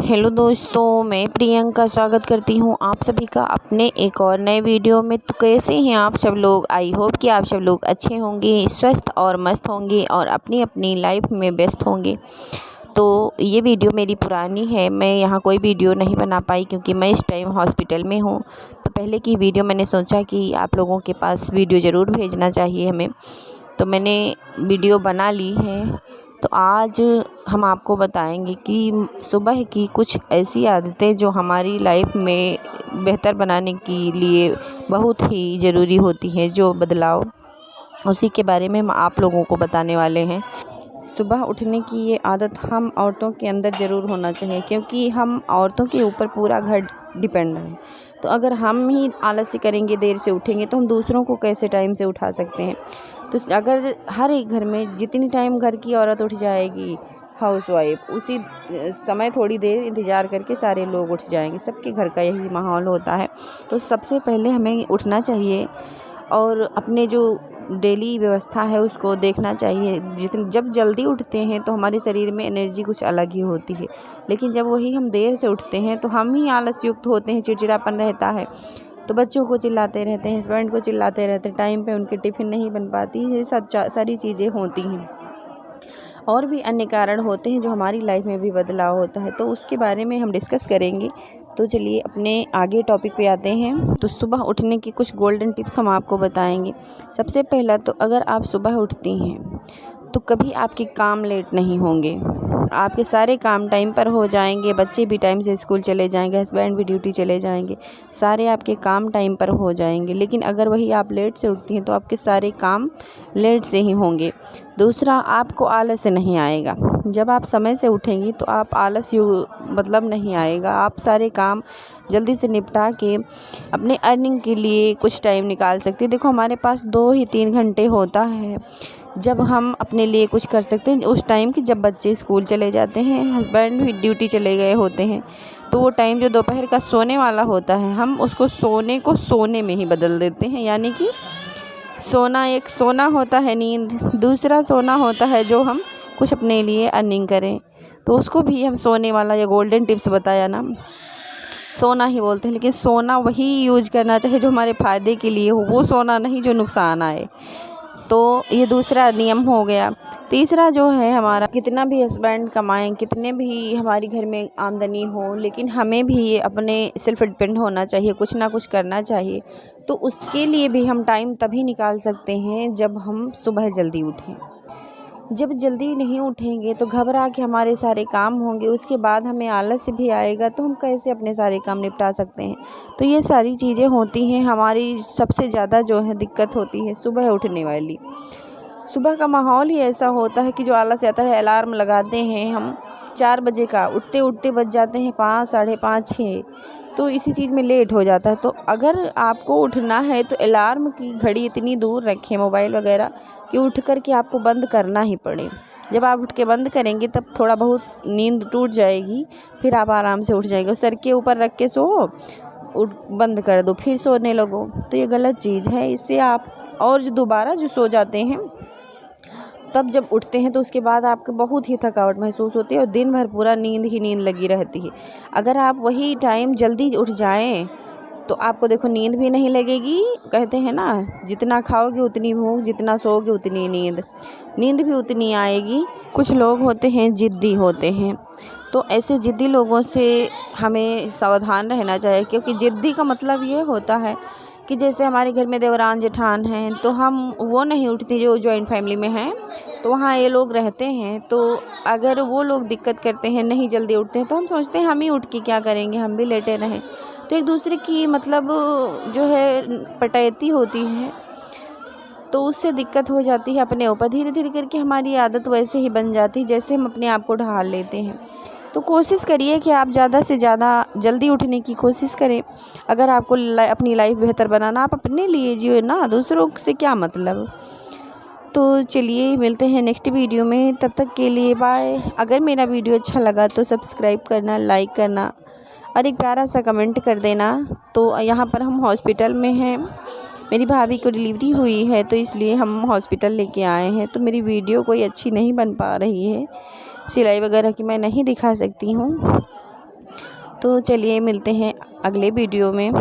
Hello दोस्तों, मैं प्रियंका स्वागत करती हूँ आप सभी का अपने एक और नए वीडियो में। तो कैसे हैं आप सब लोग? आई होप कि आप सब लोग अच्छे होंगे, स्वस्थ और मस्त होंगे और अपनी अपनी लाइफ में व्यस्त होंगे। तो ये वीडियो मेरी पुरानी है, मैं यहाँ कोई वीडियो नहीं बना पाई क्योंकि मैं इस टाइम हॉस्पिटल में हूँ। तो पहले की वीडियो मैंने सोचा कि आप लोगों के पास वीडियो ज़रूर भेजना चाहिए हमें, तो मैंने वीडियो बना ली है। तो आज हम आपको बताएंगे कि सुबह की कुछ ऐसी आदतें जो हमारी लाइफ में बेहतर बनाने के लिए बहुत ही ज़रूरी होती हैं, जो बदलाव, उसी के बारे में हम आप लोगों को बताने वाले हैं। सुबह उठने की ये आदत हम औरतों के अंदर ज़रूर होना चाहिए, क्योंकि हम औरतों के ऊपर पूरा घर डिपेंड है। तो अगर हम ही आलस्य करेंगे, देर से उठेंगे, तो हम दूसरों को कैसे टाइम से उठा सकते हैं। तो अगर हर एक घर में जितनी टाइम घर की औरत उठ जाएगी, हाउसवाइफ, उसी समय थोड़ी देर इंतज़ार करके सारे लोग उठ जाएंगे। सबके घर का यही माहौल होता है। तो सबसे पहले हमें उठना चाहिए और अपने जो डेली व्यवस्था है उसको देखना चाहिए। जब जल्दी उठते हैं तो हमारे शरीर में एनर्जी कुछ अलग ही होती है, लेकिन जब वही हम देर से उठते हैं तो हम ही आलस युक्त होते हैं, चिड़चिड़ापन रहता है। तो बच्चों को चिल्लाते रहते हैं, हस्बैंड को चिल्लाते रहते हैं, टाइम पे उनके टिफ़िन नहीं बन पाती, ये सब सारी चीज़ें होती हैं। और भी अन्य कारण होते हैं जो हमारी लाइफ में भी बदलाव होता है, तो उसके बारे में हम डिस्कस करेंगे। तो चलिए अपने आगे टॉपिक पे आते हैं। तो सुबह उठने की कुछ गोल्डन टिप्स हम आपको बताएंगे। सबसे पहला तो अगर आप सुबह उठती हैं तो कभी आपके काम लेट नहीं होंगे, आपके सारे काम टाइम पर हो जाएंगे, बच्चे भी टाइम से स्कूल चले जाएंगे, हस्बैंड भी ड्यूटी चले जाएंगे, सारे आपके काम टाइम पर हो जाएंगे। लेकिन अगर वही आप लेट से उठती हैं तो आपके सारे काम लेट से ही होंगे। दूसरा, आपको आलस नहीं आएगा। जब आप समय से उठेंगी तो आप आलस मतलब नहीं आएगा। आप सारे काम जल्दी से निपटा के अपने अर्निंग के लिए कुछ टाइम निकाल सकते हैं। देखो, हमारे पास 2 ही 3 घंटे होता है जब हम अपने लिए कुछ कर सकते हैं, उस टाइम की जब बच्चे स्कूल चले जाते हैं, हस्बैंड भी ड्यूटी चले गए होते हैं। तो वो टाइम जो दोपहर का सोने वाला होता है, हम उसको सोने को सोने में ही बदल देते हैं। यानी कि सोना, एक सोना होता है नींद, दूसरा सोना होता है जो हम कुछ अपने लिए अर्निंग करें, तो उसको भी हम सोने वाला या गोल्डन टिप्स बताया ना, सोना ही बोलते हैं। लेकिन सोना वही यूज करना चाहिए जो हमारे फ़ायदे के लिए हो, वो सोना नहीं जो नुकसान आए। तो ये दूसरा नियम हो गया। तीसरा जो है हमारा, कितना भी हस्बैंड कमाएं, कितने भी हमारी घर में आमदनी हो, लेकिन हमें भी अपने सेल्फ डिपेंड होना चाहिए, कुछ ना कुछ करना चाहिए। तो उसके लिए भी हम टाइम तभी निकाल सकते हैं जब हम सुबह जल्दी उठें। जब जल्दी नहीं उठेंगे तो घबरा के हमारे सारे काम होंगे, उसके बाद हमें आलस भी आएगा, तो हम कैसे अपने सारे काम निपटा सकते हैं। तो ये सारी चीज़ें होती हैं। हमारी सबसे ज़्यादा जो है दिक्कत होती है सुबह उठने वाली। सुबह का माहौल ही ऐसा होता है कि जो आलस आता है, अलार्म लगाते हैं हम 4 बजे का, उठते उठते बज जाते हैं 5, साढ़े 5, 6, तो इसी चीज़ में लेट हो जाता है। तो अगर आपको उठना है तो अलार्म की घड़ी इतनी दूर रखें, मोबाइल वगैरह, कि उठ कर के आपको बंद करना ही पड़े। जब आप उठ के बंद करेंगे तब थोड़ा बहुत नींद टूट जाएगी, फिर आप आराम से उठ जाएंगे। सर के ऊपर रख के सो, उठ बंद कर दो, फिर सोने लगो, तो ये गलत चीज़ है। इससे आप और जो दोबारा जो सो जाते हैं, तब जब उठते हैं तो उसके बाद आपको बहुत ही थकावट महसूस होती है और दिन भर पूरा नींद ही नींद लगी रहती है। अगर आप वही टाइम जल्दी उठ जाएं तो आपको देखो नींद भी नहीं लगेगी। कहते हैं ना, जितना खाओगे उतनी भूख, जितना सोओगे उतनी नींद, नींद भी उतनी आएगी। कुछ लोग होते हैं जिद्दी होते हैं, तो ऐसे जिद्दी लोगों से हमें सावधान रहना चाहिए, क्योंकि जिद्दी का मतलब ये होता है कि जैसे हमारे घर में देवरान जेठान हैं, तो हम वो नहीं उठती जो जॉइंट फैमिली में हैं, तो वहाँ ये लोग रहते हैं। तो अगर वो लोग दिक्कत करते हैं, नहीं जल्दी उठते हैं, तो हम सोचते हैं हम ही उठ के क्या करेंगे, हम भी लेटे रहें। तो एक दूसरे की मतलब जो है पटैती होती है, तो उससे दिक्कत हो जाती है अपने ऊपर। धीरे धीरे करके हमारी आदत वैसे ही बन जाती है जैसे हम अपने आप को ढाल लेते हैं। तो कोशिश करिए कि आप ज़्यादा से ज़्यादा जल्दी उठने की कोशिश करें। अगर आपको अपनी लाइफ बेहतर बनाना, आप अपने लिए जियो ना, दूसरों से क्या मतलब। तो चलिए मिलते हैं नेक्स्ट वीडियो में, तब तक के लिए बाय। अगर मेरा वीडियो अच्छा लगा तो सब्सक्राइब करना, लाइक करना और एक प्यारा सा कमेंट कर देना। तो यहाँ पर हम हॉस्पिटल में हैं, मेरी भाभी को डिलीवरी हुई है, तो इसलिए हम हॉस्पिटल लेके आए हैं। तो मेरी वीडियो कोई अच्छी नहीं बन पा रही है, सिलाई वगैरह की मैं नहीं दिखा सकती हूँ। तो चलिए मिलते हैं अगले वीडियो में।